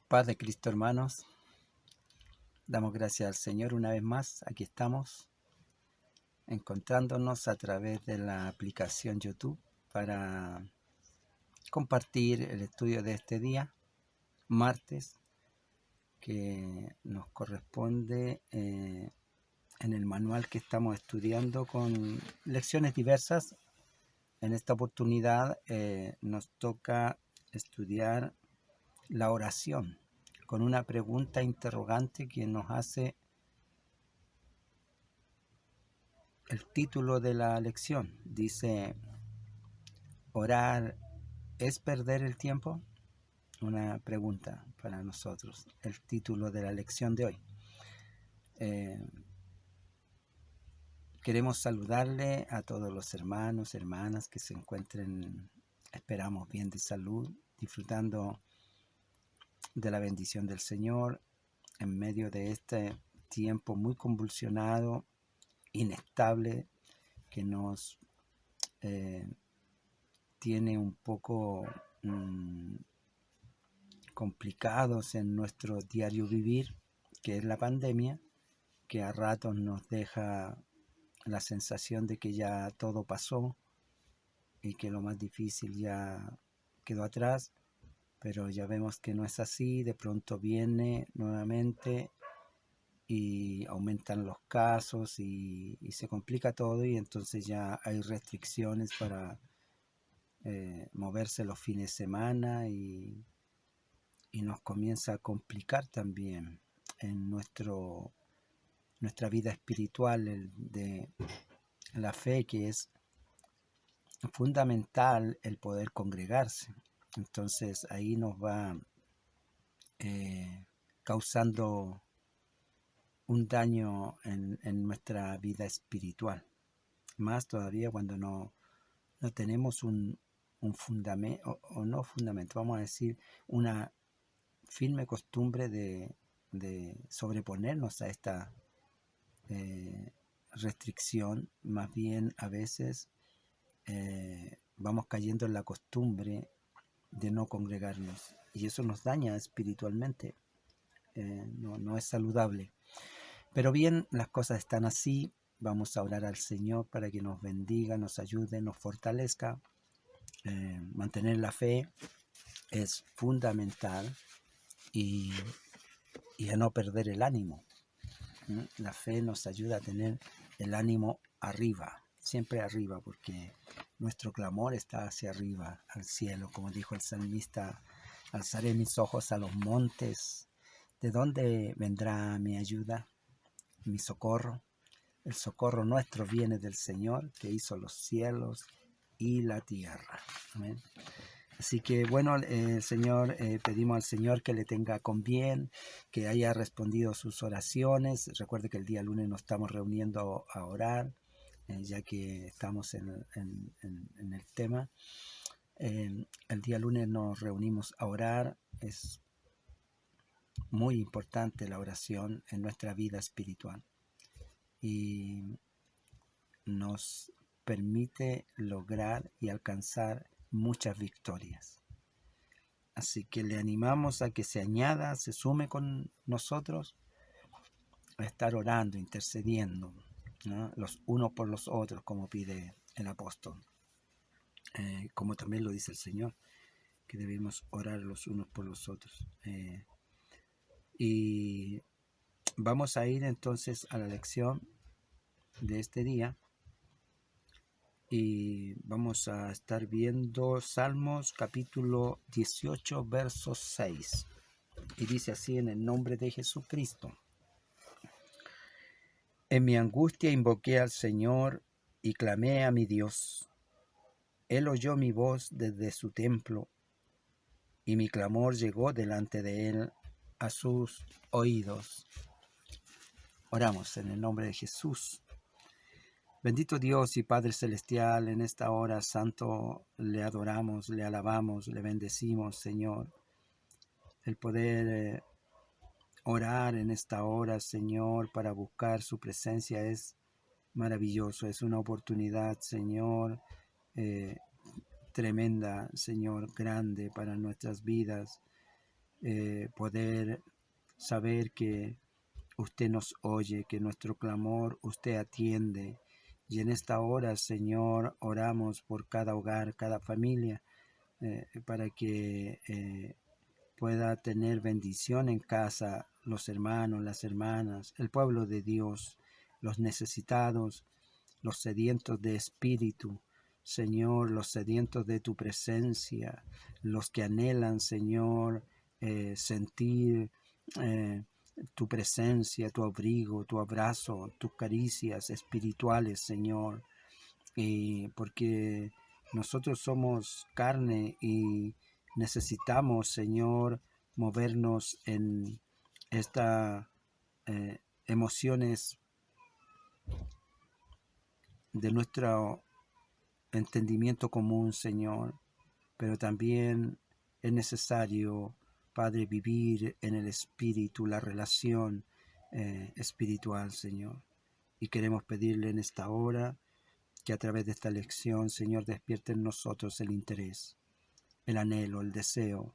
Paz de Cristo, hermanos. Damos gracias al Señor una vez más. Aquí estamos, encontrándonos a través de la aplicación YouTube para compartir el estudio de este día, martes, que nos corresponde en el manual que estamos estudiando con lecciones diversas. En esta oportunidad nos toca estudiar la oración con una pregunta interrogante que nos hace el título de la lección. Dice: ¿orar es perder el tiempo? Una pregunta para nosotros, el título de la lección de hoy. Queremos saludarle a todos los hermanos, hermanas que se encuentren, esperamos, bien de salud, disfrutando de la bendición del Señor en medio de este tiempo muy convulsionado, inestable, que nos tiene un poco complicados en nuestro diario vivir, que es la pandemia, que a ratos nos deja la sensación de que ya todo pasó y que lo más difícil ya quedó atrás, pero ya vemos que no es así. De pronto viene nuevamente y aumentan los casos y se complica todo, y entonces ya hay restricciones para moverse los fines de semana y nos comienza a complicar también en nuestra vida espiritual de la fe, que es fundamental el poder congregarse. Entonces ahí nos va causando un daño en nuestra vida espiritual, más todavía cuando no tenemos un fundamento, o no fundamento, vamos a decir, una firme costumbre de sobreponernos a esta restricción. Más bien a veces vamos cayendo en la costumbre de no congregarnos, y eso nos daña espiritualmente. No es saludable. Pero bien, las cosas están así. Vamos a orar al Señor para que nos bendiga, nos ayude, nos fortalezca. Mantener la fe es fundamental, y a no perder el ánimo. La fe nos ayuda a tener el ánimo arriba, siempre arriba, porque nuestro clamor está hacia arriba, al cielo. Como dijo el salmista: alzaré mis ojos a los montes. ¿De dónde vendrá mi ayuda, mi socorro? El socorro nuestro viene del Señor, que hizo los cielos y la tierra. Amén. Así que bueno, Señor, pedimos al Señor que le tenga con bien, que haya respondido sus oraciones. Recuerde que el día lunes nos estamos reuniendo a orar, ya que estamos en el tema. El día lunes nos reunimos a orar. Es muy importante la oración en nuestra vida espiritual, y nos permite lograr y alcanzar muchas victorias. Así que le animamos a que se añada, se sume con nosotros a estar orando, intercediendo, ¿no?, los unos por los otros, como pide el apóstol, como también lo dice el Señor, que debemos orar los unos por los otros. Y vamos a ir entonces a la lección de este día, y vamos a estar viendo Salmos capítulo 18, verso 6. Y dice así: en el nombre de Jesucristo. En mi angustia invoqué al Señor y clamé a mi Dios. Él oyó mi voz desde su templo, y mi clamor llegó delante de él a sus oídos. Oramos en el nombre de Jesús. Bendito Dios y Padre Celestial, en esta hora, Santo, le adoramos, le alabamos, le bendecimos, Señor. El poder orar en esta hora, Señor, para buscar su presencia es maravilloso. Es una oportunidad, Señor, tremenda, Señor, grande para nuestras vidas. poder saber que usted nos oye, que nuestro clamor usted atiende. Y en esta hora, Señor, oramos por cada hogar, cada familia, para que pueda tener bendición en casa, los hermanos, las hermanas, el pueblo de Dios, los necesitados, los sedientos de espíritu, Señor, los sedientos de tu presencia, los que anhelan, Señor, sentir tu presencia, tu abrigo, tu abrazo, tus caricias espirituales, Señor, porque nosotros somos carne y necesitamos, Señor, movernos en estas emociones de nuestro entendimiento común, Señor, pero también es necesario, Padre, vivir en el Espíritu, la relación espiritual, Señor. Y queremos pedirle en esta hora que a través de esta lección, Señor, despierte en nosotros el interés, el anhelo, el deseo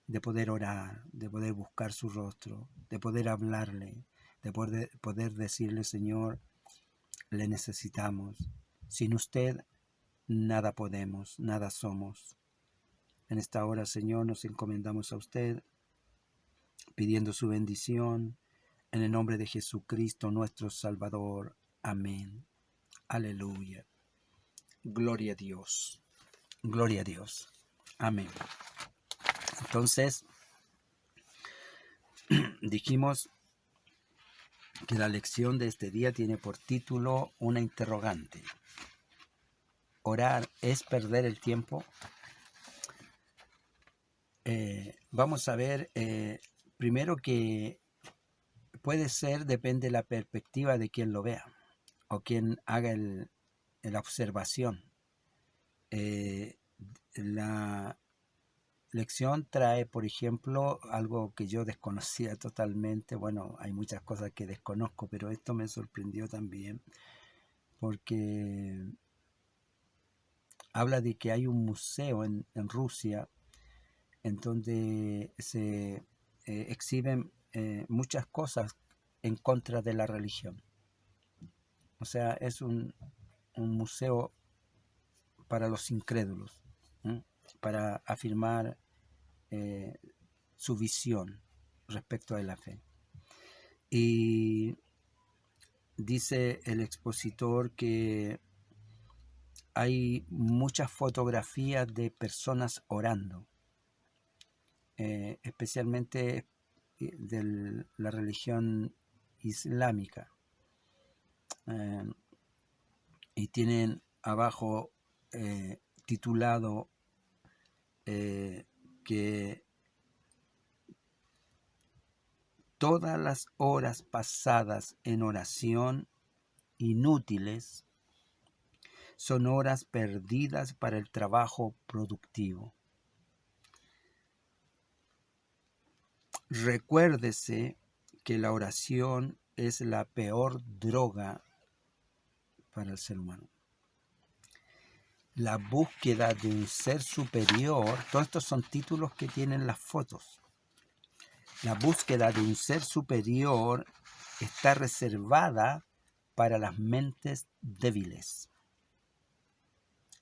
de poder orar, de poder buscar su rostro, de poder hablarle, de poder decirle, Señor, le necesitamos. Sin usted nada podemos, nada somos. En esta hora, Señor, nos encomendamos a usted, pidiendo su bendición, en el nombre de Jesucristo, nuestro Salvador. Amén. Aleluya. Gloria a Dios. Gloria a Dios. Amén. Entonces, dijimos que la lección de este día tiene por título una interrogante. ¿Orar es perder el tiempo? Vamos a ver, primero que puede ser, depende de la perspectiva de quien lo vea o quien haga la observación. La lección trae, por ejemplo, algo que yo desconocía totalmente. Bueno, hay muchas cosas que desconozco, pero esto me sorprendió también, porque habla de que hay un museo en Rusia en donde se exhiben muchas cosas en contra de la religión. O sea, es un museo para los incrédulos, para afirmar su visión respecto a la fe. Y dice el expositor que hay muchas fotografías de personas orando, especialmente de la religión islámica, y tienen abajo titulado que todas las horas pasadas en oración inútiles son horas perdidas para el trabajo productivo. Recuérdese que la oración es la peor droga para el ser humano. La búsqueda de un ser superior, todos estos son títulos que tienen las fotos. La búsqueda de un ser superior está reservada para las mentes débiles.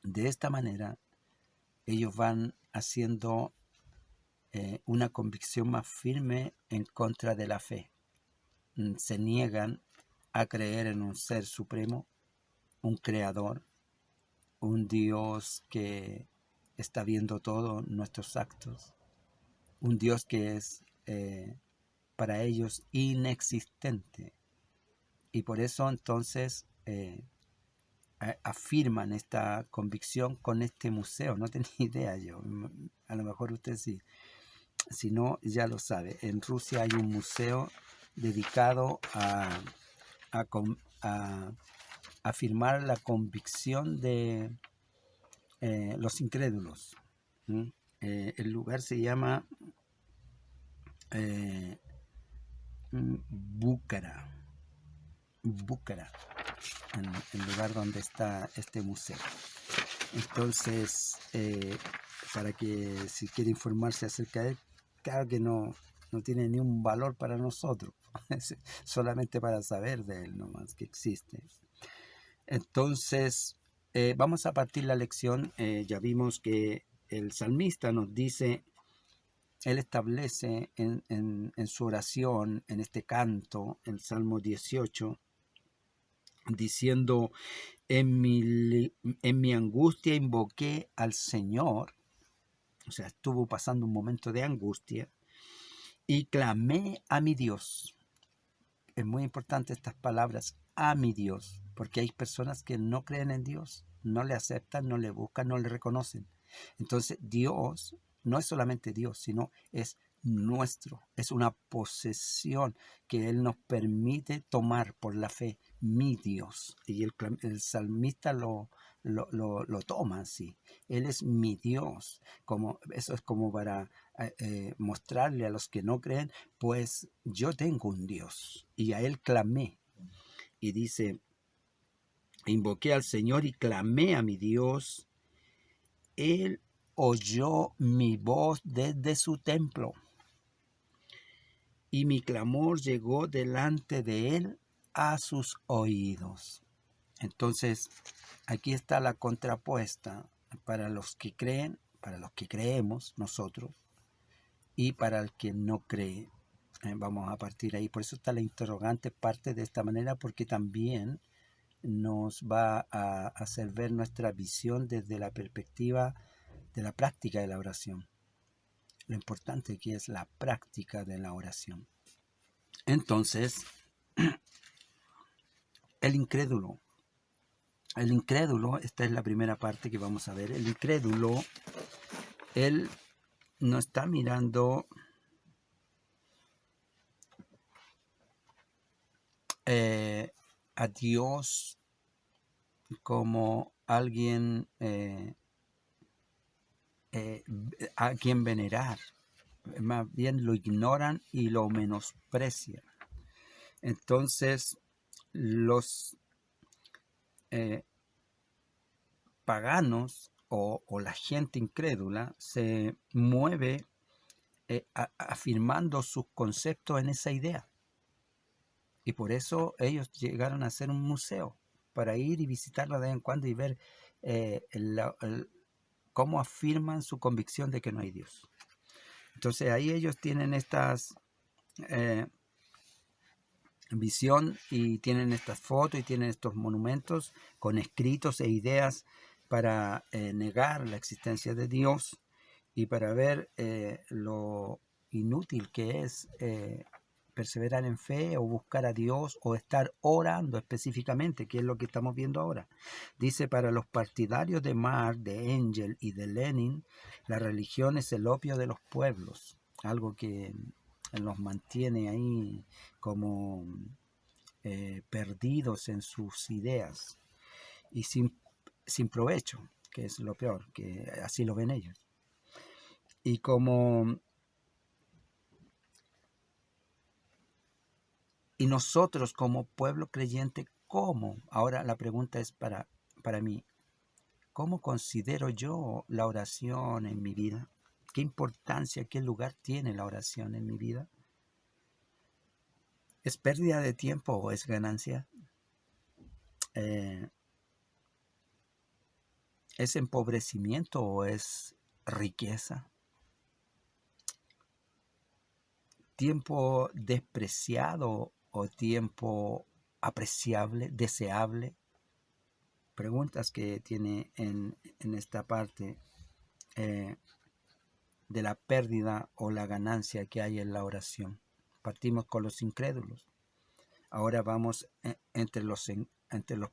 De esta manera, ellos van haciendo una convicción más firme en contra de la fe. Se niegan a creer en un ser supremo, un creador, un Dios que está viendo todos nuestros actos, un Dios que es para ellos inexistente. Y por eso entonces afirman esta convicción con este museo. No tenía idea yo, a lo mejor usted sí, si no ya lo sabe. En Rusia hay un museo dedicado a afirmar la convicción de los incrédulos. El lugar se llama Búcara, en el lugar donde está este museo. Entonces, para que si quiere informarse acerca de él, claro que no tiene ni un valor para nosotros, solamente para saber de él nomás que existe. Entonces, vamos a partir la lección. Ya vimos que el salmista nos dice, él establece en su oración, en este canto, en Salmo 18, diciendo, en mi angustia invoqué al Señor, o sea, estuvo pasando un momento de angustia, y clamé a mi Dios. Es muy importante estas palabras, a mi Dios, porque hay personas que no creen en Dios, no le aceptan, no le buscan, no le reconocen. Entonces Dios no es solamente Dios, sino es nuestro, es una posesión que Él nos permite tomar por la fe, mi Dios. Y el salmista lo toma así, Él es mi Dios. Eso es como para mostrarle a los que no creen, pues yo tengo un Dios y a Él clamé. Y dice, invoqué al Señor y clamé a mi Dios. Él oyó mi voz desde su templo y mi clamor llegó delante de Él a sus oídos. Entonces, aquí está la contrapuesta para los que creen, para los que creemos nosotros y para el que no cree. Vamos a partir ahí. Por eso está la interrogante, parte de esta manera, porque también nos va a hacer ver nuestra visión desde la perspectiva de la práctica de la oración. Lo importante aquí es la práctica de la oración. Entonces, el incrédulo, esta es la primera parte que vamos a ver. El incrédulo, él no está mirando a Dios como alguien a quien venerar. Más bien lo ignoran y lo menosprecian. Entonces, los paganos o la gente incrédula se mueve afirmando sus conceptos en esa idea. Y por eso ellos llegaron a ser un museo, para ir y visitarlo de vez en cuando y ver cómo afirman su convicción de que no hay Dios. Entonces ahí ellos tienen estas visión y tienen estas fotos y tienen estos monumentos con escritos e ideas para negar la existencia de Dios y para ver lo inútil que es perseverar en fe o buscar a Dios o estar orando específicamente, que es lo que estamos viendo ahora. Dice, para los partidarios de Marx, de Engels y de Lenin, la religión es el opio de los pueblos, algo que los mantiene ahí como perdidos en sus ideas y sin provecho, que es lo peor, que así lo ven ellos. Y nosotros como pueblo creyente, ¿cómo? Ahora la pregunta es para mí, ¿cómo considero yo la oración en mi vida? ¿Qué importancia, qué lugar tiene la oración en mi vida? ¿Es pérdida de tiempo o es ganancia? ¿Es empobrecimiento o es riqueza? ¿Tiempo despreciado o tiempo apreciable, deseable? Preguntas que tiene en esta parte de la pérdida o la ganancia que hay en la oración. Partimos con los incrédulos. Ahora vamos entre los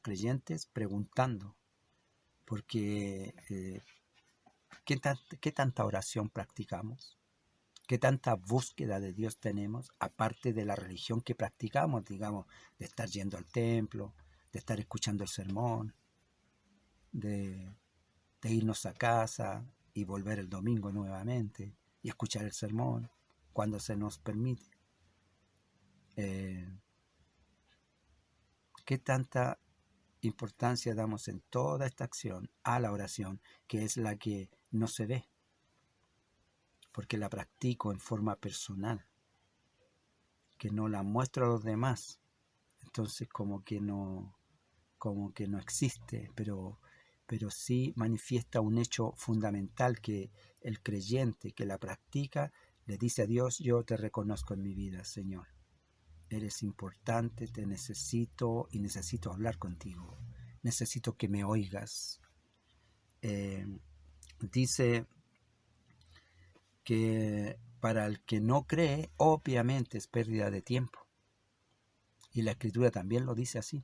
creyentes preguntando, porque ¿qué tanta oración practicamos? ¿Qué tanta búsqueda de Dios tenemos, aparte de la religión que practicamos, digamos, de estar yendo al templo, de estar escuchando el sermón, de irnos a casa y volver el domingo nuevamente y escuchar el sermón cuando se nos permite? ¿Qué tanta importancia damos en toda esta acción a la oración, que es la que no se ve? porque la practico en forma personal, que no la muestro a los demás. Entonces como que no existe, pero sí manifiesta un hecho fundamental que el creyente que la practica le dice a Dios: yo te reconozco en mi vida, Señor. Eres importante, te necesito y necesito hablar contigo. Necesito que me oigas. Dice que para el que no cree, obviamente es pérdida de tiempo. Y la Escritura también lo dice así.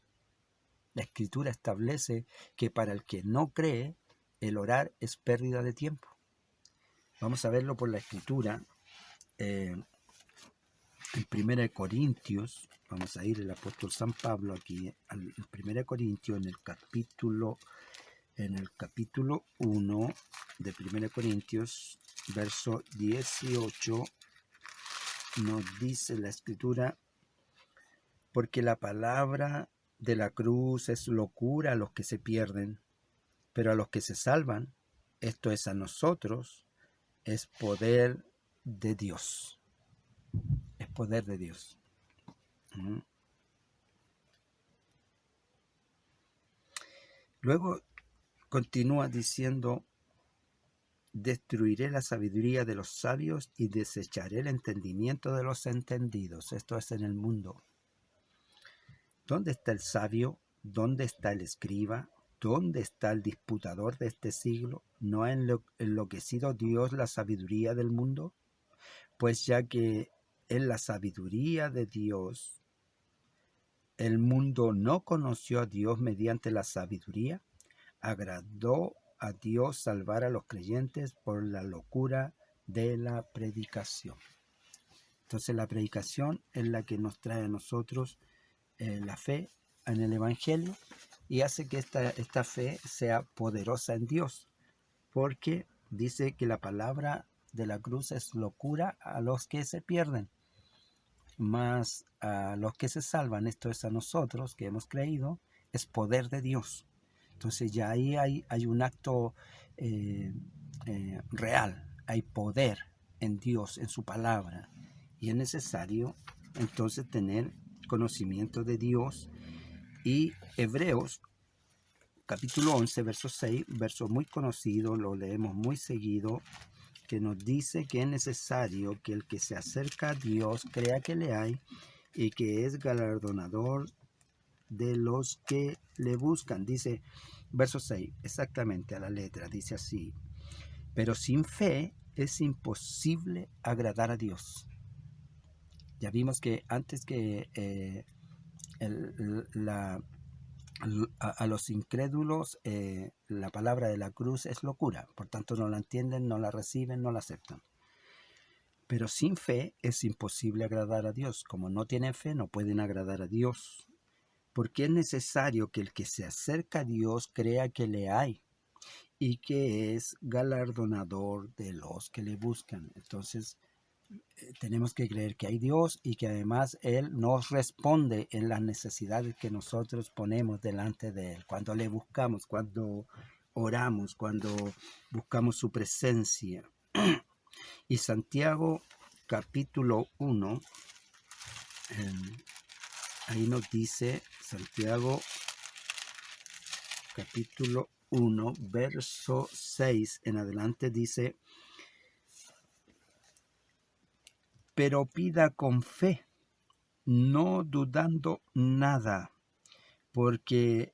La Escritura establece que para el que no cree, el orar es pérdida de tiempo. Vamos a verlo por la Escritura. En 1 Corintios, vamos a ir el apóstol San Pablo aquí, en 1 Corintios, en el capítulo 1 de 1 Corintios, verso 18, nos dice la Escritura: porque la palabra de la cruz es locura a los que se pierden, pero a los que se salvan, esto es a nosotros, es poder de Dios. Es poder de Dios. Luego continúa diciendo: destruiré la sabiduría de los sabios y desecharé el entendimiento de los entendidos. Esto es en el mundo. ¿Dónde está el sabio? ¿Dónde está el escriba? ¿Dónde está el disputador de este siglo? ¿No ha enloquecido Dios la sabiduría del mundo? Pues ya que en la sabiduría de Dios el mundo no conoció a Dios mediante la sabiduría, agradó a Dios salvar a los creyentes por la locura de la predicación. Entonces la predicación es la que nos trae a nosotros la fe en el Evangelio y hace que esta fe sea poderosa en Dios, porque dice que la palabra de la cruz es locura a los que se pierden, más a los que se salvan, esto es a nosotros que hemos creído, es poder de Dios. Entonces ya ahí hay un acto real, hay poder en Dios, en su palabra, y es necesario entonces tener conocimiento de Dios. Y Hebreos capítulo 11, verso 6, verso muy conocido, lo leemos muy seguido, que nos dice que es necesario que el que se acerca a Dios crea que le hay y que es galardonador de los que le buscan. Dice, verso 6, exactamente a la letra, dice así: pero sin fe es imposible agradar a Dios. Ya vimos que antes que a los incrédulos la palabra de la cruz es locura, por tanto no la entienden, no la reciben, no la aceptan. Pero sin fe es imposible agradar a Dios. Como no tienen fe, no pueden agradar a Dios, porque es necesario que el que se acerca a Dios crea que le hay y que es galardonador de los que le buscan. Entonces tenemos que creer que hay Dios y que además Él nos responde en las necesidades que nosotros ponemos delante de Él. Cuando le buscamos, cuando oramos, cuando buscamos su presencia. Y Santiago capítulo 1, ahí nos dice, Santiago capítulo 1, verso 6 en adelante dice: pero pida con fe, no dudando nada, porque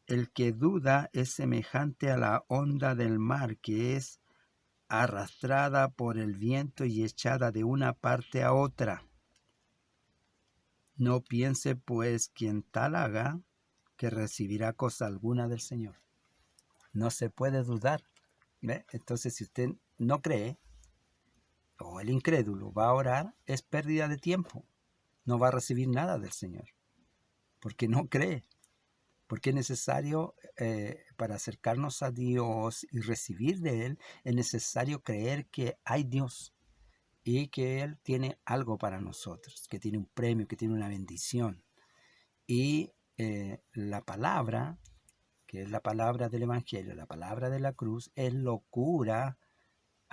el que duda es semejante a la onda del mar, que es arrastrada por el viento y echada de una parte a otra. No piense pues quien tal haga que recibirá cosa alguna del Señor. No se puede dudar. ¿Ve? Entonces, si usted no cree, o el incrédulo va a orar, es pérdida de tiempo. No va a recibir nada del Señor, porque no cree. Porque es necesario, para acercarnos a Dios y recibir de Él, es necesario creer que hay Dios y que Él tiene algo para nosotros, que tiene un premio, que tiene una bendición. Y la palabra, que es la palabra del Evangelio, la palabra de la cruz, es locura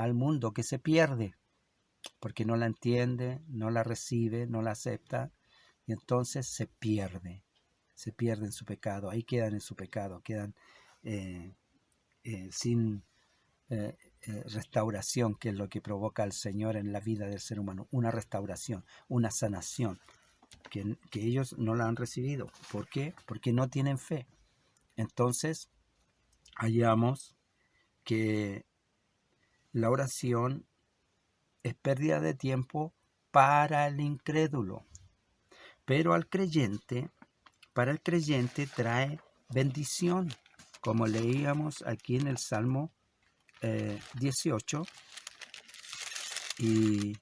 al mundo que se pierde, porque no la entiende, no la recibe, no la acepta, y entonces se pierde en su pecado, ahí quedan en su pecado, quedan sin restauración, que es lo que provoca el Señor en la vida del ser humano, una restauración, una sanación, que ellos no la han recibido. ¿Por qué? Porque no tienen fe. Entonces, hallamos que la oración es pérdida de tiempo para el incrédulo, pero para el creyente trae bendición, como leíamos aquí en el Salmo 18 y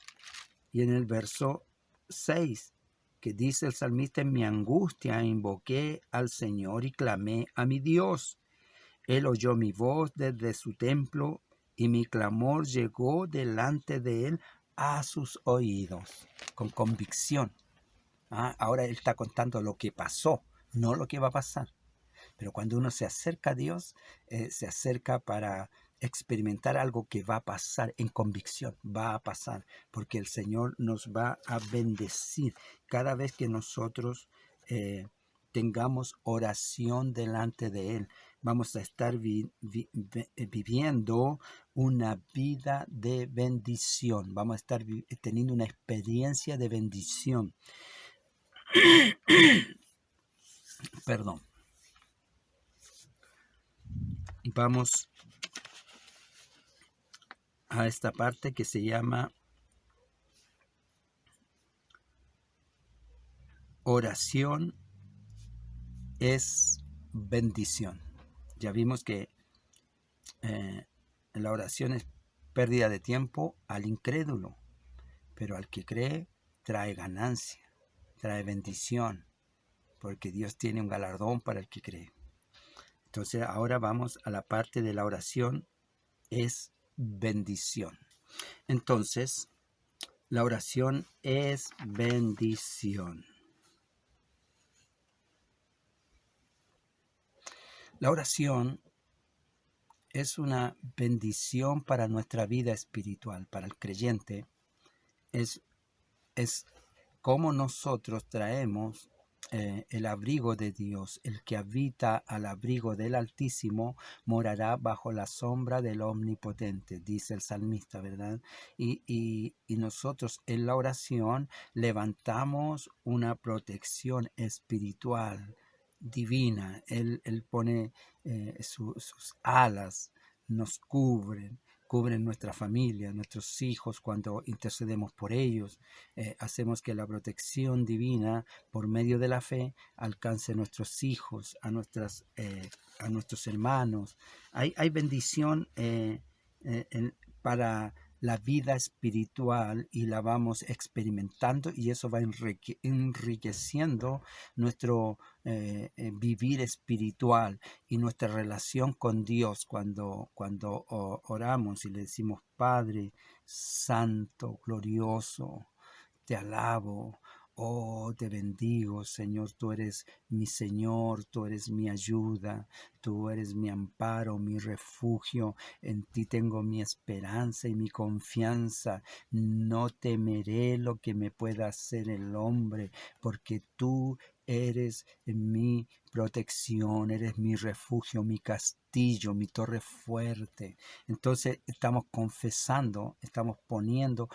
en el verso 6, que dice el salmista: en mi angustia invoqué al Señor y clamé a mi Dios. Él oyó mi voz desde su templo y mi clamor llegó delante de él a sus oídos, con convicción. Ahora él está contando lo que pasó, no lo que va a pasar. Pero cuando uno se acerca a Dios, se acerca para experimentar algo que va a pasar en convicción, va a pasar, porque el Señor nos va a bendecir cada vez que nosotros tengamos oración delante de Él. Vamos a estar viviendo una vida de bendición, vamos a estar teniendo una experiencia de bendición. Perdón. Vamos a esta parte que se llama oración es bendición. Ya vimos que la oración es pérdida de tiempo al incrédulo, pero al que cree trae ganancia, trae bendición, porque Dios tiene un galardón para el que cree. Entonces ahora vamos a la parte de la oración es bendición. Entonces, la oración es bendición. La oración es una bendición para nuestra vida espiritual, para el creyente. Es como nosotros traemos el abrigo de Dios. El que habita al abrigo del Altísimo morará bajo la sombra del Omnipotente, dice el salmista, ¿verdad? Y nosotros en la oración levantamos una protección espiritual divina. Él pone sus alas, nos cubren nuestra familia, nuestros hijos cuando intercedemos por ellos. Hacemos que la protección divina por medio de la fe alcance a nuestros hijos, a nuestros hermanos. Hay bendición para la vida espiritual y la vamos experimentando, y eso va enriqueciendo nuestro vivir espiritual y nuestra relación con Dios cuando oramos y le decimos: Padre Santo, glorioso, te alabo, oh, te bendigo, Señor, tú eres mi Señor, tú eres mi ayuda, tú eres mi amparo, mi refugio, en ti tengo mi esperanza y mi confianza, no temeré lo que me pueda hacer el hombre, porque tú eres mi protección, eres mi refugio, mi castillo, mi torre fuerte. Entonces estamos confesando, estamos poniendo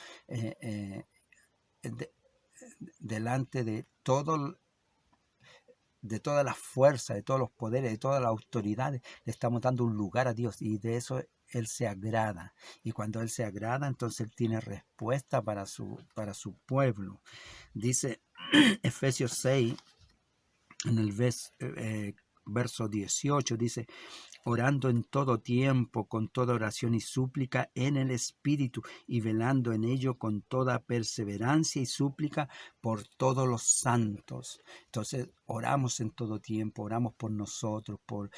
delante de toda la fuerza, de todos los poderes, de todas las autoridades, le estamos dando un lugar a Dios, y de eso Él se agrada. Y cuando Él se agrada, entonces Él tiene respuesta para su pueblo. Dice Efesios 6, en el verso 18, dice: orando en todo tiempo, con toda oración y súplica en el Espíritu, y velando en ello con toda perseverancia y súplica por todos los santos. Entonces, oramos en todo tiempo, oramos por nosotros, por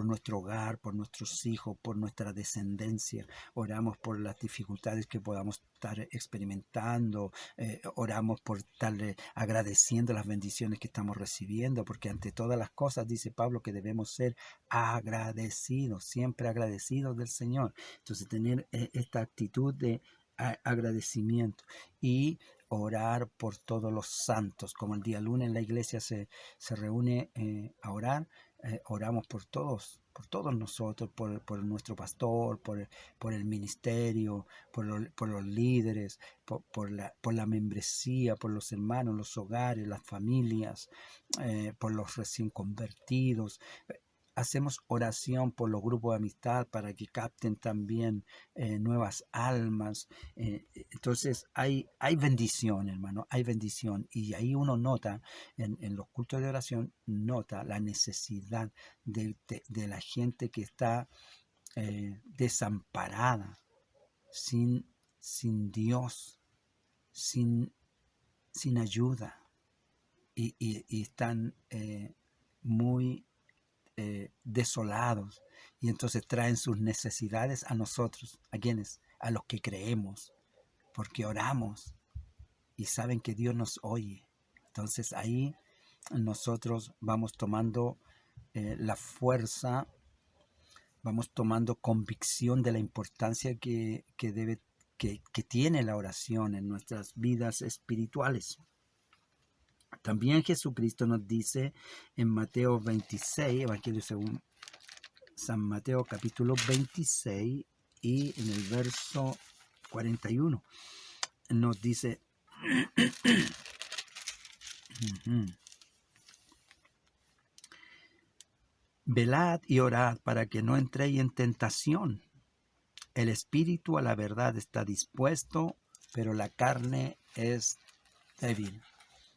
nuestro hogar, por nuestros hijos, por nuestra descendencia, oramos por las dificultades que podamos estar experimentando, oramos por estarle agradeciendo las bendiciones que estamos recibiendo, porque ante todas las cosas, dice Pablo, que debemos ser agradecidos. siempre agradecidos del Señor. Entonces tener esta actitud de agradecimiento y orar por todos los santos. Como el día lunes la iglesia se reúne a orar, oramos por todos nosotros, por nuestro pastor, por el ministerio, por los líderes, por la membresía, por los hermanos, los hogares, las familias, por los recién convertidos. Hacemos oración por los grupos de amistad para que capten también nuevas almas. Entonces hay bendición, hermano, hay bendición. Y ahí uno nota, en los cultos de oración, nota la necesidad de la gente que está desamparada, sin Dios, sin ayuda. Y están muy desolados, y entonces traen sus necesidades a nosotros. ¿A quiénes? A los que creemos, porque oramos y saben que Dios nos oye. Entonces ahí nosotros vamos tomando la fuerza, vamos tomando convicción de la importancia que tiene la oración en nuestras vidas espirituales. También Jesucristo nos dice en Mateo 26, Evangelio según San Mateo capítulo 26 y en el verso 41, nos dice, velad y orad para que no entréis en tentación. El espíritu a la verdad está dispuesto, pero la carne es débil.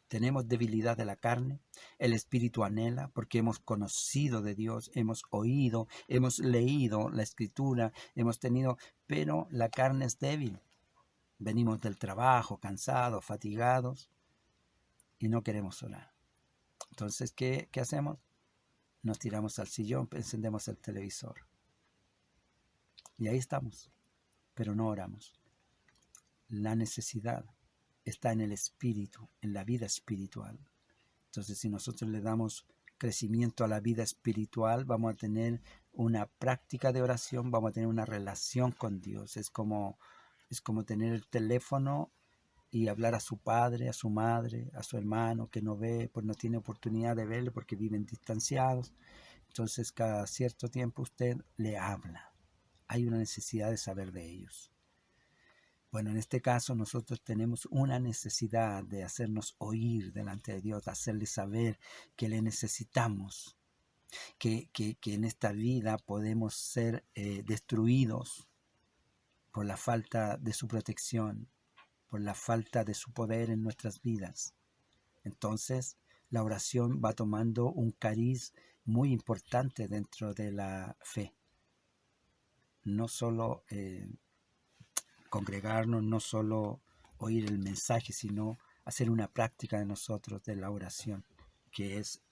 Tenemos debilidad de la carne, el espíritu anhela porque hemos conocido de Dios, hemos oído, hemos leído la escritura, hemos tenido, pero la carne es débil. Venimos del trabajo cansados, fatigados y no queremos orar. Entonces, ¿qué hacemos? Nos tiramos al sillón, encendemos el televisor y ahí estamos, pero no oramos. La necesidad está en el espíritu, en la vida espiritual. Entonces, si nosotros le damos crecimiento a la vida espiritual, vamos a tener una práctica de oración, vamos a tener una relación con Dios. Es como tener el teléfono y hablar a su padre, a su madre, a su hermano que no ve, pues no tiene oportunidad de verle porque viven distanciados. Entonces, cada cierto tiempo usted le habla. Hay una necesidad de saber de ellos. Bueno, en este caso nosotros tenemos una necesidad de hacernos oír delante de Dios, de hacerle saber que le necesitamos, que en esta vida podemos ser destruidos por la falta de su protección, por la falta de su poder en nuestras vidas. Entonces, la oración va tomando un cariz muy importante dentro de la fe. No solo congregarnos, no solo oír el mensaje, sino hacer una práctica de nosotros de la oración, que es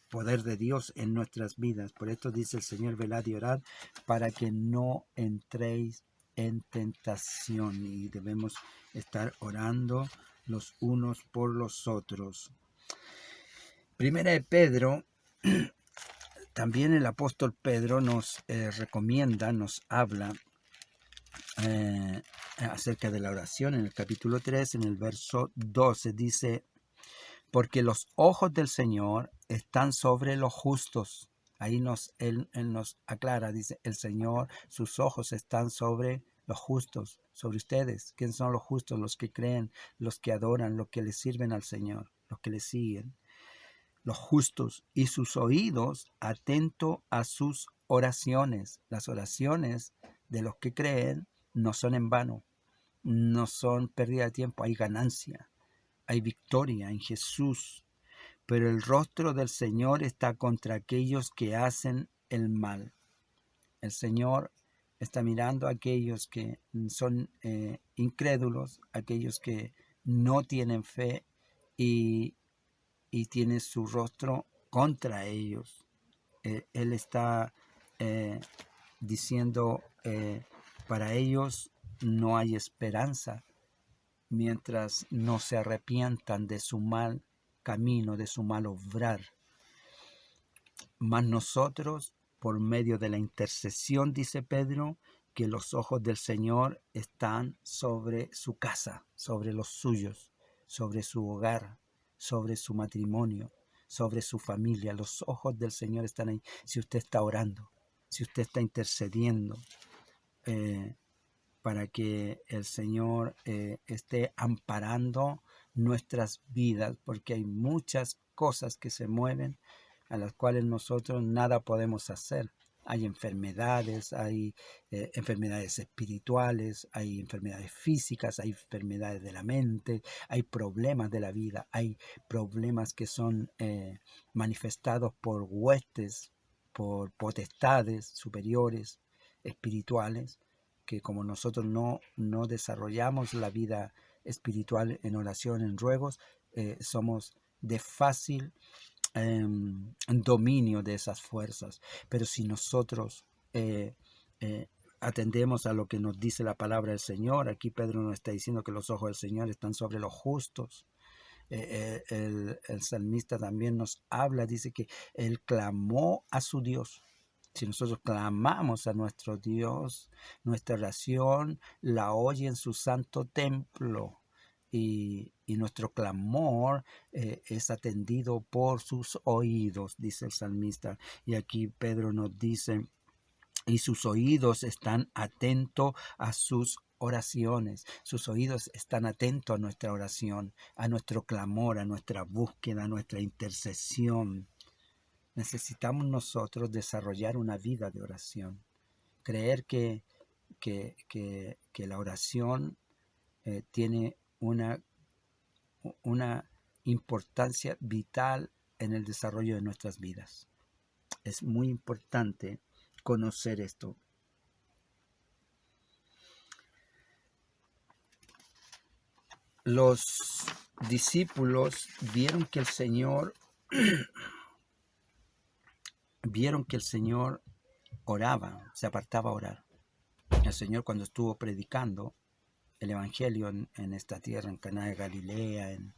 poder de Dios en nuestras vidas. Por esto dice el Señor, velad y orad para que no entréis en tentación, y debemos estar orando los unos por los otros. Primera de Pedro, también el apóstol Pedro nos recomienda, nos habla acerca de la oración. En el capítulo 3, en el verso 12, dice, porque los ojos del Señor están sobre los justos. Ahí él nos aclara, dice, el Señor, sus ojos están sobre los justos, sobre ustedes. ¿Quiénes son los justos? Los que creen, los que adoran, los que le sirven al Señor, los que le siguen. Los justos, y sus oídos atentos a sus oraciones. Las oraciones de los que creen no son en vano, no son pérdida de tiempo, hay ganancia, hay victoria en Jesús. Pero el rostro del Señor está contra aquellos que hacen el mal. El Señor está mirando a aquellos que son incrédulos, aquellos que no tienen fe y tiene su rostro contra ellos. Él está diciendo, para ellos no hay esperanza mientras no se arrepientan de su mal camino, de su mal obrar. Mas nosotros por medio de la intercesión, dice Pedro, que los ojos del Señor están sobre su casa, sobre los suyos, sobre su hogar, sobre su matrimonio, sobre su familia. Los ojos del Señor están ahí. Si usted está orando, si usted está intercediendo, para que el Señor esté amparando nuestras vidas, porque hay muchas cosas que se mueven a las cuales nosotros nada podemos hacer. Hay enfermedades, hay enfermedades espirituales, hay enfermedades físicas, hay enfermedades de la mente, hay problemas de la vida, hay problemas que son manifestados por huestes, por potestades superiores, espirituales, que como nosotros no desarrollamos la vida espiritual en oración, en ruegos, somos de fácil dominio de esas fuerzas. Pero si nosotros atendemos a lo que nos dice la palabra del Señor, aquí Pedro nos está diciendo que los ojos del Señor están sobre los justos. El salmista también nos habla, dice que él clamó a su Dios. Si nosotros clamamos a nuestro Dios, nuestra oración la oye en su santo templo. Y nuestro clamor es atendido por sus oídos, dice el salmista. Y aquí Pedro nos dice, y sus oídos están atentos a sus oraciones. Sus oídos están atentos a nuestra oración, a nuestro clamor, a nuestra búsqueda, a nuestra intercesión. Necesitamos nosotros desarrollar una vida de oración. Creer que la oración tiene una importancia vital en el desarrollo de nuestras vidas. Es muy importante conocer esto. Los discípulos vieron que el Señor oraba, se apartaba a orar. El Señor, cuando estuvo predicando el Evangelio en esta tierra, en Caná de Galilea, en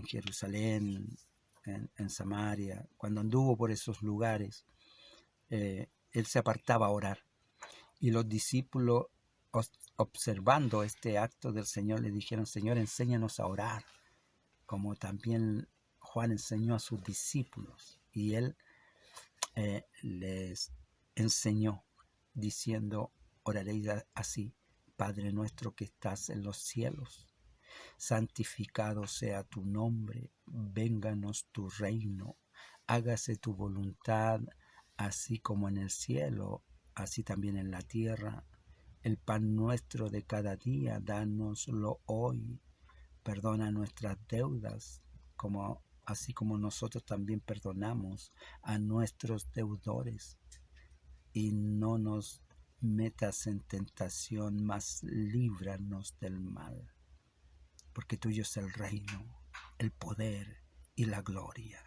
Jerusalén, en Samaria, cuando anduvo por esos lugares, él se apartaba a orar. Y los discípulos, observando este acto del Señor, le dijeron: Señor, enséñanos a orar, como también Juan enseñó a sus discípulos. Y él les enseñó diciendo: oraréis así: Padre nuestro que estás en los cielos, santificado sea tu nombre, vénganos tu reino, hágase tu voluntad, así como en el cielo, así también en la tierra. El pan nuestro de cada día, dánoslo hoy. Perdona nuestras deudas, así como nosotros también perdonamos a nuestros deudores. Y no nos metas en tentación, mas líbranos del mal. Porque tuyo es el reino, el poder y la gloria.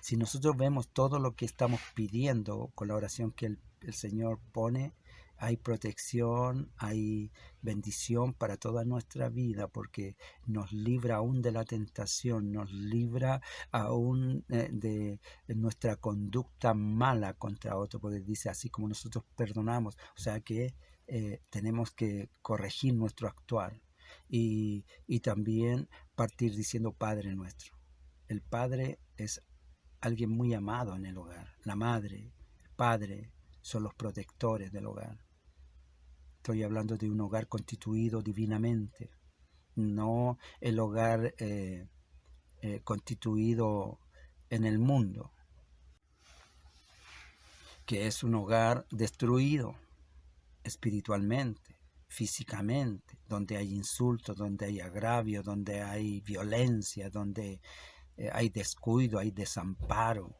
Si nosotros vemos todo lo que estamos pidiendo con la oración que el Señor pone, hay protección, hay bendición para toda nuestra vida, porque nos libra aún de la tentación, nos libra aún de nuestra conducta mala contra otro, porque dice: así como nosotros perdonamos. O sea que tenemos que corregir nuestro actuar. Y también partir diciendo: Padre nuestro. El Padre es alguien muy amado en el hogar. La madre, el padre son los protectores del hogar. Estoy hablando de un hogar constituido divinamente, no el hogar constituido en el mundo, que es un hogar destruido espiritualmente, físicamente, donde hay insultos, donde hay agravio, donde hay violencia, donde hay descuido, hay desamparo.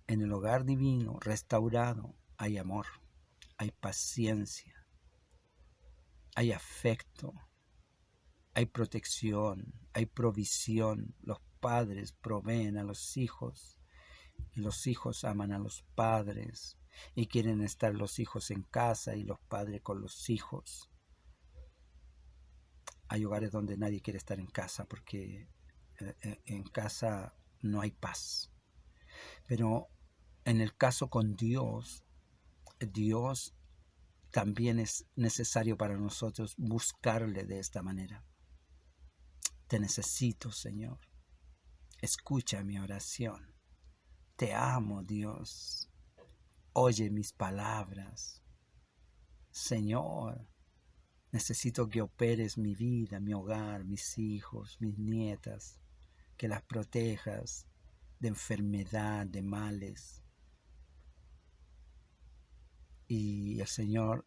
En el hogar divino, restaurado, hay amor, hay paciencia, hay afecto, hay protección, hay provisión. Los padres proveen a los hijos y los hijos aman a los padres y quieren estar los hijos en casa y los padres con los hijos. Hay hogares donde nadie quiere estar en casa porque en casa no hay paz. Pero En el caso con Dios, Dios también es necesario para nosotros buscarle de esta manera. Te necesito, Señor. Escucha mi oración. Te amo, Dios. Oye mis palabras. Señor, necesito que operes mi vida, mi hogar, mis hijos, mis nietas, que las protejas de enfermedad, de males. Y el Señor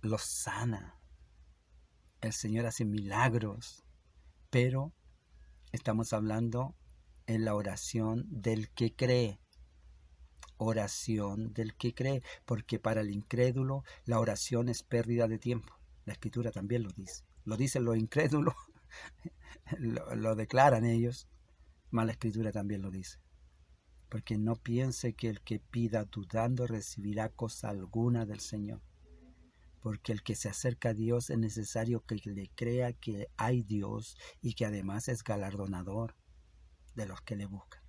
los sana. El Señor hace milagros, pero estamos hablando en la oración del que cree. Oración del que cree, porque para el incrédulo la oración es pérdida de tiempo. La Escritura también lo dice. Lo dicen los incrédulos, lo declaran ellos, mas la Escritura también lo dice. Porque no piense que el que pida dudando recibirá cosa alguna del Señor. Porque el que se acerca a Dios es necesario que le crea que hay Dios y que además es galardonador de los que le buscan.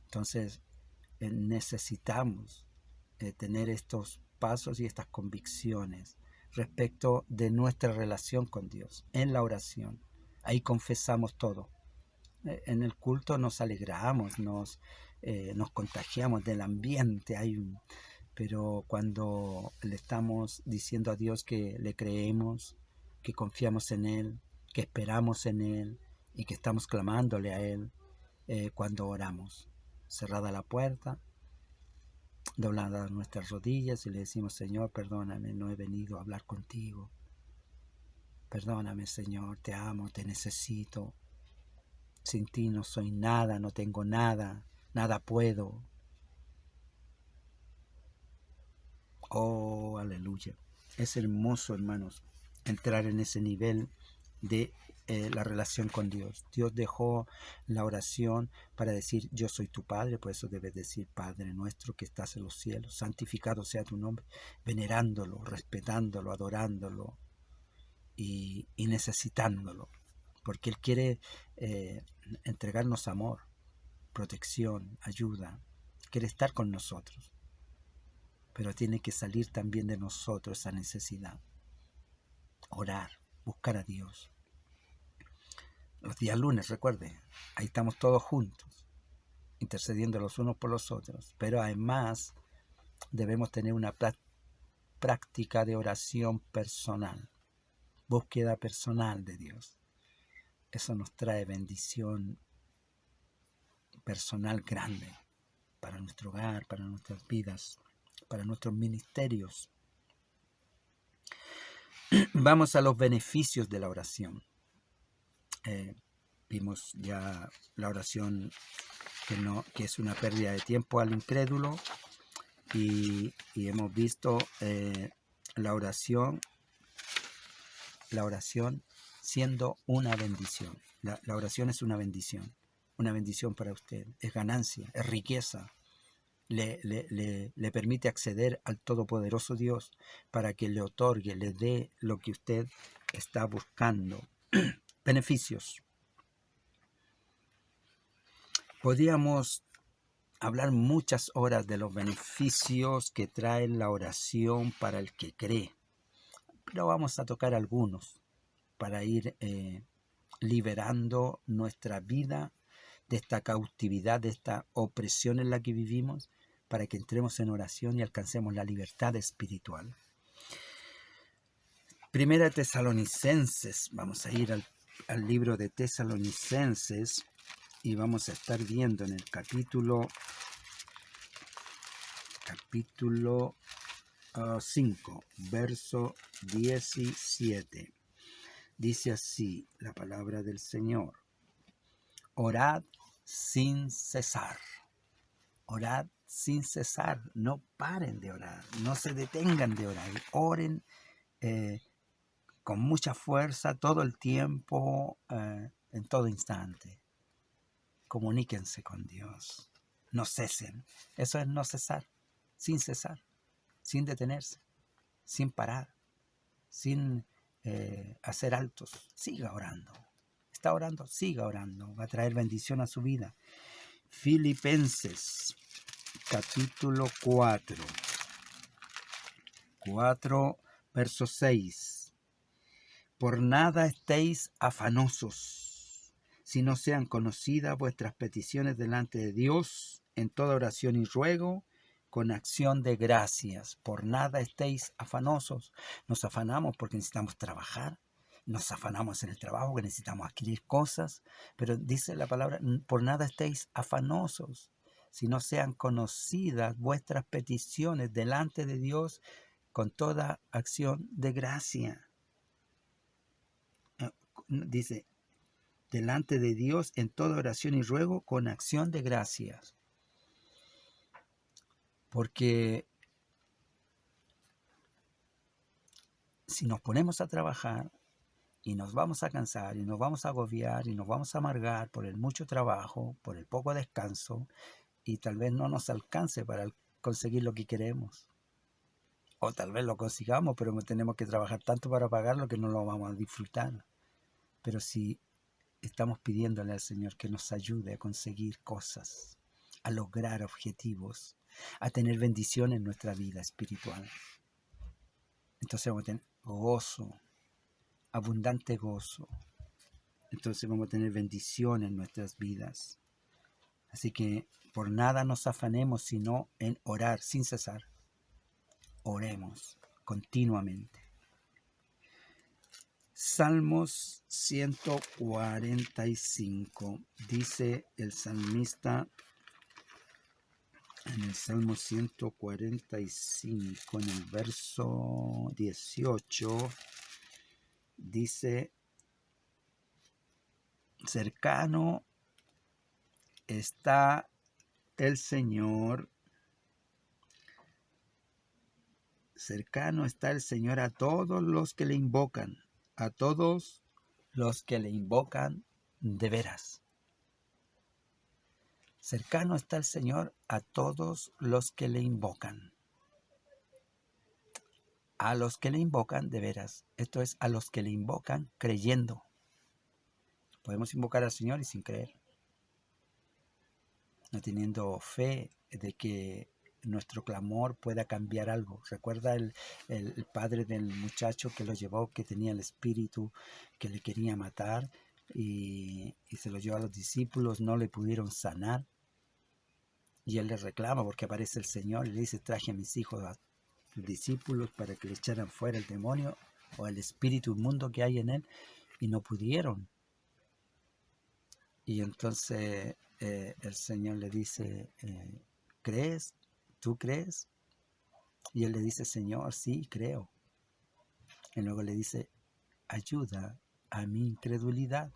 Entonces, necesitamos tener estos pasos y estas convicciones respecto de nuestra relación con Dios en la oración. Ahí confesamos todo. En el culto nos alegramos, nos contagiamos del ambiente, pero cuando le estamos diciendo a Dios que le creemos, que confiamos en Él, que esperamos en Él y que estamos clamándole a Él cuando oramos, cerrada la puerta, dobladas nuestras rodillas y le decimos: Señor, perdóname, no he venido a hablar contigo. Perdóname, Señor, te amo, te necesito. Sin ti no soy nada, no tengo nada, nada puedo. Oh, aleluya. Es hermoso, hermanos, entrar en ese nivel de la relación con Dios. Dios dejó la oración para decir: yo soy tu Padre, por eso debes decir: Padre nuestro que estás en los cielos, santificado sea tu nombre, venerándolo, respetándolo, adorándolo y necesitándolo, porque Él quiere entregarnos amor, protección, ayuda, quiere estar con nosotros, pero tiene que salir también de nosotros esa necesidad. Orar, buscar a Dios. Los días lunes, recuerde, ahí estamos todos juntos, intercediendo los unos por los otros, pero además debemos tener una práctica de oración personal, búsqueda personal de Dios. Eso nos trae bendición personal grande para nuestro hogar, para nuestras vidas, para nuestros ministerios. Vamos a los beneficios de la oración. Vimos ya la oración que es una pérdida de tiempo al incrédulo, y hemos visto la oración siendo una bendición. La oración es una bendición para usted, es ganancia, es riqueza. Le permite acceder al Todopoderoso Dios para que le otorgue, le dé lo que usted está buscando. Beneficios. Podríamos hablar muchas horas de los beneficios que trae la oración para el que cree, pero vamos a tocar algunos para ir liberando nuestra vida de esta cautividad, de esta opresión en la que vivimos, para que entremos en oración y alcancemos la libertad espiritual. Primera de Tesalonicenses, vamos a ir al libro de Tesalonicenses y vamos a estar viendo en el capítulo 5, verso 17. Dice así la palabra del Señor: orad sin cesar. Orad sin cesar, no paren de orar, no se detengan de orar, oren con mucha fuerza todo el tiempo, en todo instante. Comuníquense con Dios, no cesen. Eso es no cesar, sin detenerse, sin parar, sin hacer altos. Siga orando. Está orando, siga orando, va a traer bendición a su vida. Filipenses, capítulo 4, verso 6. Por nada estéis afanosos, si no sean conocidas vuestras peticiones delante de Dios, en toda oración y ruego, con acción de gracias. Por nada estéis afanosos. Nos afanamos porque necesitamos trabajar, nos afanamos en el trabajo porque necesitamos adquirir cosas, pero dice la palabra, por nada estéis afanosos, si no sean conocidas vuestras peticiones delante de Dios, con toda acción de gracia. Dice, delante de Dios en toda oración y ruego con acción de gracias. Porque si nos ponemos a trabajar y nos vamos a cansar y nos vamos a agobiar y nos vamos a amargar por el mucho trabajo, por el poco descanso, y tal vez no nos alcance para conseguir lo que queremos. O tal vez lo consigamos, pero tenemos que trabajar tanto para pagarlo que no lo vamos a disfrutar. Pero si estamos pidiéndole al Señor que nos ayude a conseguir cosas, a lograr objetivos, a tener bendición en nuestra vida espiritual, entonces vamos a tener gozo, abundante gozo. Entonces vamos a tener bendición en nuestras vidas. Así que por nada nos afanemos, sino en orar sin cesar. Oremos continuamente. Salmos 145. Dice el salmista en el Salmo 145, en el verso 18, dice, cercano está el Señor, cercano está el Señor a todos los que le invocan, a todos los que le invocan de veras. Cercano está el Señor a todos los que le invocan. A los que le invocan de veras. Esto es, a los que le invocan creyendo. Podemos invocar al Señor y sin creer. No teniendo fe de que nuestro clamor pueda cambiar algo. ¿Recuerda el padre del muchacho que lo llevó, que tenía el espíritu que le quería matar y se lo llevó a los discípulos, no le pudieron sanar? Y él le reclama porque aparece el Señor y le dice, traje a mis hijos, a tus discípulos, para que le echaran fuera el demonio o el espíritu inmundo que hay en él, y no pudieron. Y entonces el Señor le dice, ¿crees? ¿Tú crees? Y él le dice, Señor, sí, creo. Y luego le dice, ayuda a mi incredulidad.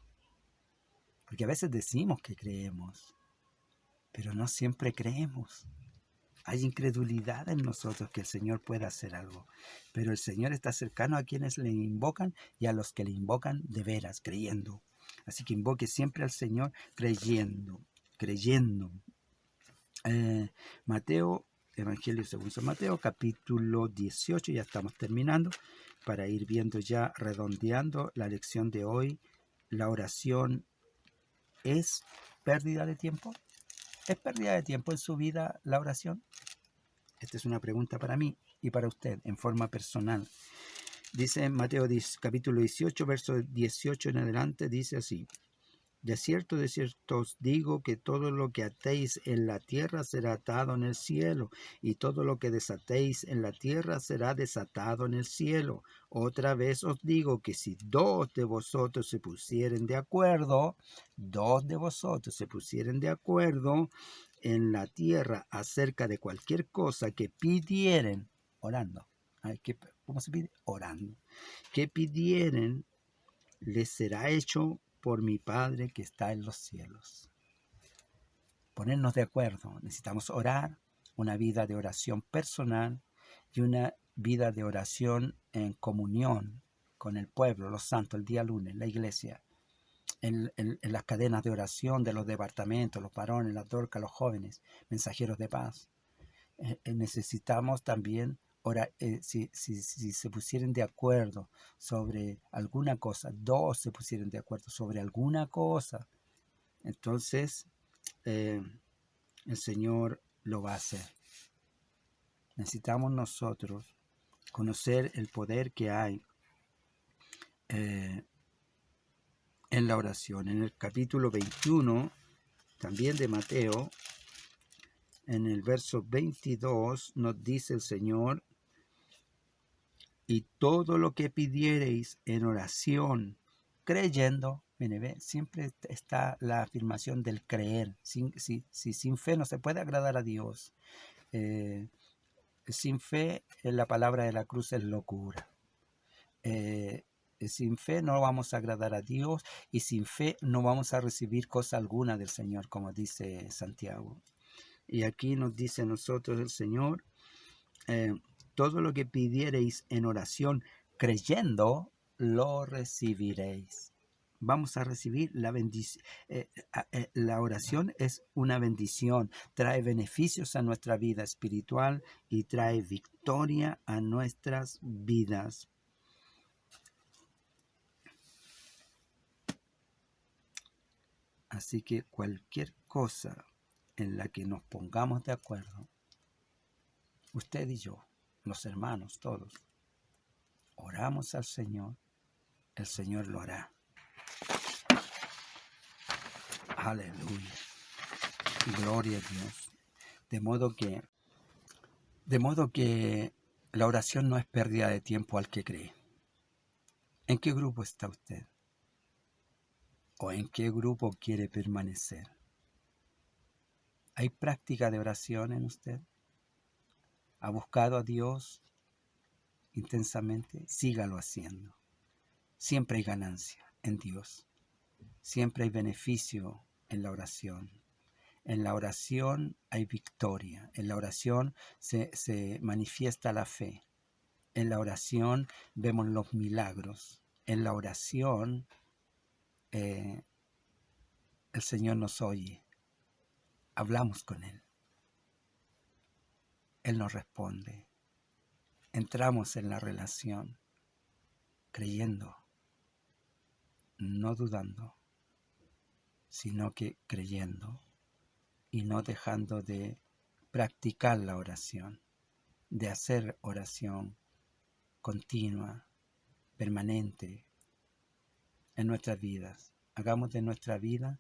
Porque a veces decimos que creemos, pero no siempre creemos. Hay incredulidad en nosotros que el Señor pueda hacer algo. Pero el Señor está cercano a quienes le invocan y a los que le invocan de veras, creyendo. Así que invoque siempre al Señor creyendo. Mateo, Evangelio según San Mateo, capítulo 18, ya estamos terminando, para ir viendo ya, redondeando la lección de hoy. La oración es pérdida de tiempo. ¿Es pérdida de tiempo en su vida la oración? Esta es una pregunta para mí y para usted en forma personal. Dice en Mateo capítulo 18, verso 18 en adelante, dice así: de cierto os digo que todo lo que atéis en la tierra será atado en el cielo, y todo lo que desatéis en la tierra será desatado en el cielo. Otra vez os digo que si dos de vosotros se pusieren de acuerdo en la tierra acerca de cualquier cosa que pidieren, orando. ¿Cómo se pide? Orando. Que pidieren, les será hecho por mi Padre que está en los cielos. Ponernos de acuerdo. Necesitamos orar, una vida de oración personal y una vida de oración en comunión con el pueblo, los santos, el día lunes, la iglesia, en las cadenas de oración de los departamentos, los varones, las dorcas, los jóvenes, mensajeros de paz. Necesitamos también si se pusieran de acuerdo sobre alguna cosa, dos se pusieran de acuerdo sobre alguna cosa, entonces el Señor lo va a hacer. Necesitamos nosotros conocer el poder que hay en la oración. En el capítulo 21, también de Mateo, en el verso 22, nos dice el Señor: y todo lo que pidiereis en oración, creyendo. Mire, siempre está la afirmación del creer. Sin fe no se puede agradar a Dios. Sin fe, la palabra de la cruz es locura. Sin fe no vamos a agradar a Dios, y sin fe no vamos a recibir cosa alguna del Señor, como dice Santiago. Y aquí nos dice a nosotros el Señor: todo lo que pidiereis en oración, creyendo, lo recibiréis. Vamos a recibir la bendición. La oración es una bendición, trae beneficios a nuestra vida espiritual y trae victoria a nuestras vidas. Así que cualquier cosa en la que nos pongamos de acuerdo, usted y yo, los hermanos, todos, oramos al Señor, el Señor lo hará. Aleluya. Gloria a Dios. De modo que la oración no es pérdida de tiempo al que cree. ¿En qué grupo está usted? ¿O en qué grupo quiere permanecer? ¿Hay práctica de oración en usted? ¿Ha buscado a Dios intensamente? Sígalo haciendo. Siempre hay ganancia en Dios. Siempre hay beneficio en la oración. En la oración hay victoria. En la oración se manifiesta la fe. En la oración vemos los milagros. En la oración el Señor nos oye. Hablamos con Él. Él nos responde. Entramos en la relación creyendo, no dudando, sino que creyendo y no dejando de practicar la oración, de hacer oración continua, permanente en nuestras vidas. Hagamos de nuestra vida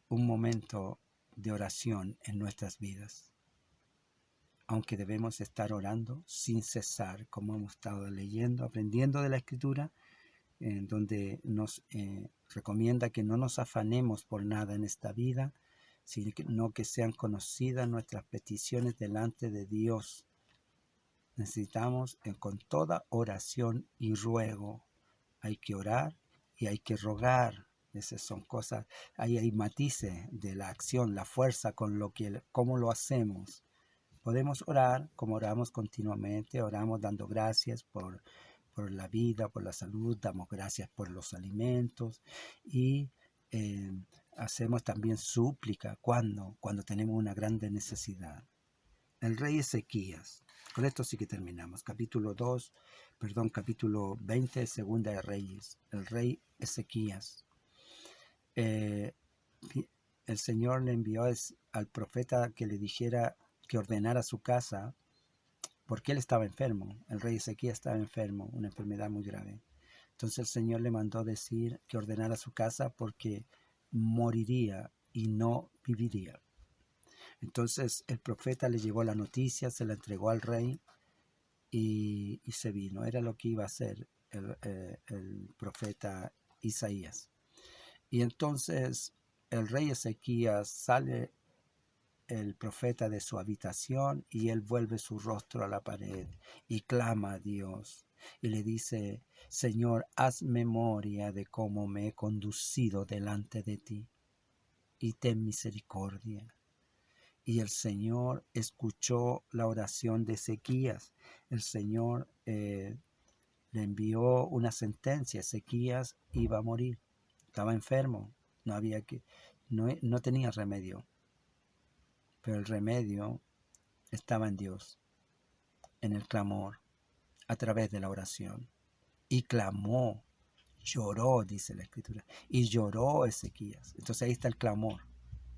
un momento de oración en nuestras vidas. Aunque debemos estar orando sin cesar, como hemos estado leyendo, aprendiendo de la Escritura, donde nos recomienda que no nos afanemos por nada en esta vida, sino que sean conocidas nuestras peticiones delante de Dios. Necesitamos con toda oración y ruego. Hay que orar y hay que rogar. Esas son cosas, ahí hay matices de la acción, la fuerza cómo lo hacemos. Podemos orar como oramos continuamente, oramos dando gracias por la vida, por la salud, damos gracias por los alimentos y hacemos también súplica cuando tenemos una grande necesidad. El rey Ezequías, con esto sí que terminamos, capítulo 20 de Segunda de Reyes, el rey Ezequías. El Señor le envió al profeta que le dijera que ordenara su casa, porque él estaba enfermo. El rey Ezequías estaba enfermo, una enfermedad muy grave. Entonces el Señor le mandó decir que ordenara su casa porque moriría y no viviría. Entonces el profeta le llevó la noticia, se la entregó al rey y se vino. Era lo que iba a hacer el profeta Isaías. Y entonces el rey Ezequías sale el profeta de su habitación y él vuelve su rostro a la pared y clama a Dios y le dice: Señor, haz memoria de cómo me he conducido delante de ti y ten misericordia. Y el Señor escuchó la oración de Ezequías. El Señor le envió una sentencia. Ezequías iba a morir, estaba enfermo, no tenía remedio. Pero el remedio estaba en Dios, en el clamor, a través de la oración. Y clamó, lloró, dice la Escritura. Y lloró Ezequías. Entonces ahí está el clamor.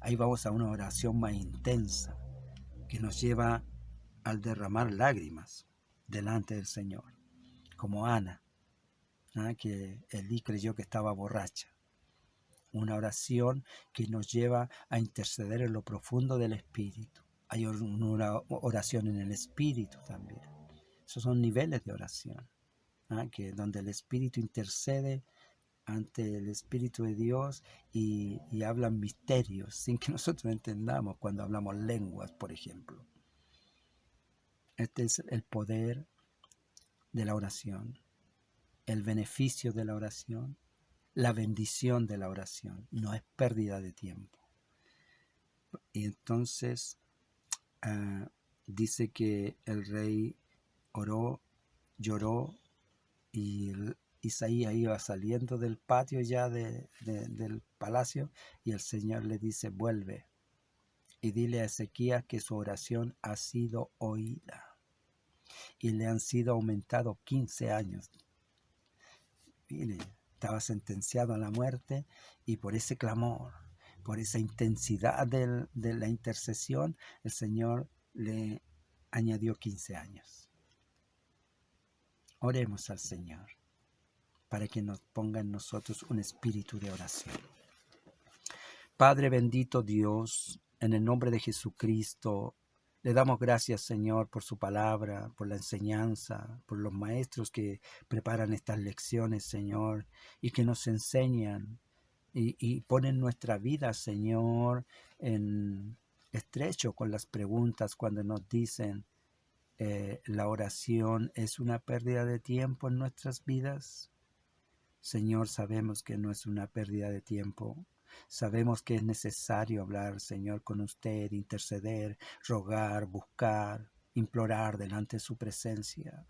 Ahí vamos a una oración más intensa que nos lleva al derramar lágrimas delante del Señor, como Ana, que Elí creyó que estaba borracha. Una oración que nos lleva a interceder en lo profundo del Espíritu. Hay una oración en el Espíritu también. Esos son niveles de oración, que donde el Espíritu intercede ante el Espíritu de Dios y hablan misterios sin que nosotros entendamos cuando hablamos lenguas, por ejemplo. Este es el poder de la oración, el beneficio de la oración, la bendición de la oración. No es pérdida de tiempo. Y entonces dice que el rey oró, lloró, y Isaías iba saliendo del patio ya del palacio, y el Señor le dice: vuelve y dile a Ezequías que su oración ha sido oída y le han sido aumentados 15 años. Mire, estaba sentenciado a la muerte, y por ese clamor, por esa intensidad de la intercesión, el Señor le añadió 15 años. Oremos al Señor para que nos ponga en nosotros un espíritu de oración. Padre bendito Dios, en el nombre de Jesucristo, le damos gracias, Señor, por su palabra, por la enseñanza, por los maestros que preparan estas lecciones, Señor, y que nos enseñan y ponen nuestra vida, Señor, en estrecho con las preguntas cuando nos dicen: ¿la oración es una pérdida de tiempo en nuestras vidas? Señor, sabemos que no es una pérdida de tiempo. Sabemos que es necesario hablar, Señor, con usted, interceder, rogar, buscar, implorar delante de su presencia.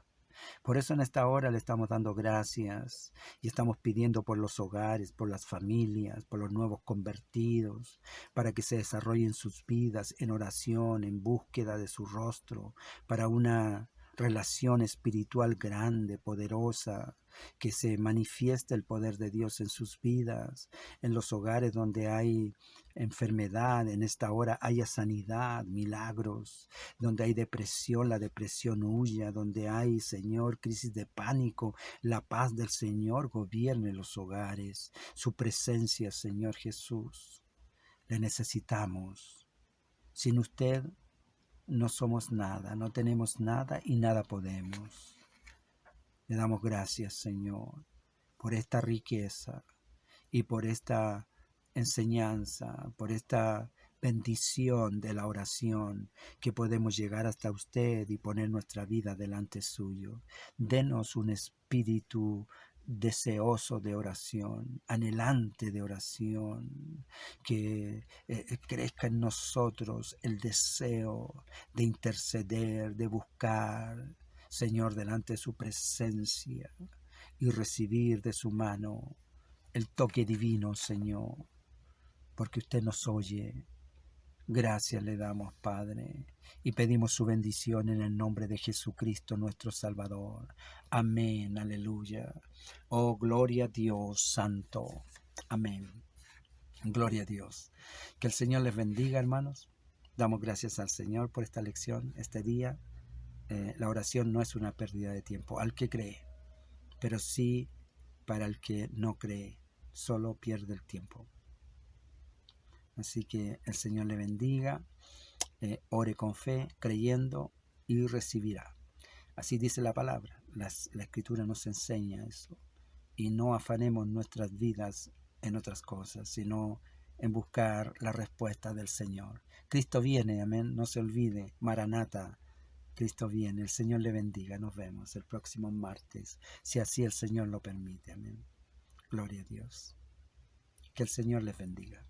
Por eso en esta hora le estamos dando gracias y estamos pidiendo por los hogares, por las familias, por los nuevos convertidos, para que se desarrollen sus vidas en oración, en búsqueda de su rostro, para una relación espiritual grande, poderosa, que se manifieste el poder de Dios en sus vidas, en los hogares donde hay enfermedad, en esta hora haya sanidad, milagros, donde hay depresión, la depresión huya, donde hay, Señor, crisis de pánico, la paz del Señor gobierne los hogares, su presencia, Señor Jesús. Le necesitamos. Sin usted no somos nada, no tenemos nada y nada podemos. Le damos gracias, Señor, por esta riqueza y por esta enseñanza, por esta bendición de la oración, que podemos llegar hasta usted y poner nuestra vida delante suyo. Denos un espíritu deseoso de oración, anhelante de oración, que crezca en nosotros el deseo de interceder, de buscar, Señor, delante de su presencia y recibir de su mano el toque divino, Señor, porque usted nos oye. Gracias le damos, Padre, y pedimos su bendición en el nombre de Jesucristo, nuestro Salvador. Amén, aleluya. Oh, gloria a Dios santo. Amén. Gloria a Dios. Que el Señor les bendiga, hermanos. Damos gracias al Señor por esta lección, este día. La oración no es una pérdida de tiempo al que cree, pero sí para el que no cree, solo pierde el tiempo. Así que el Señor le bendiga, ore con fe, creyendo, y recibirá. Así dice la palabra, la Escritura nos enseña eso. Y no afanemos nuestras vidas en otras cosas, sino en buscar la respuesta del Señor. Cristo viene, amén, no se olvide, Maranata, Cristo viene, el Señor le bendiga, nos vemos el próximo martes, si así el Señor lo permite, amén. Gloria a Dios. Que el Señor les bendiga.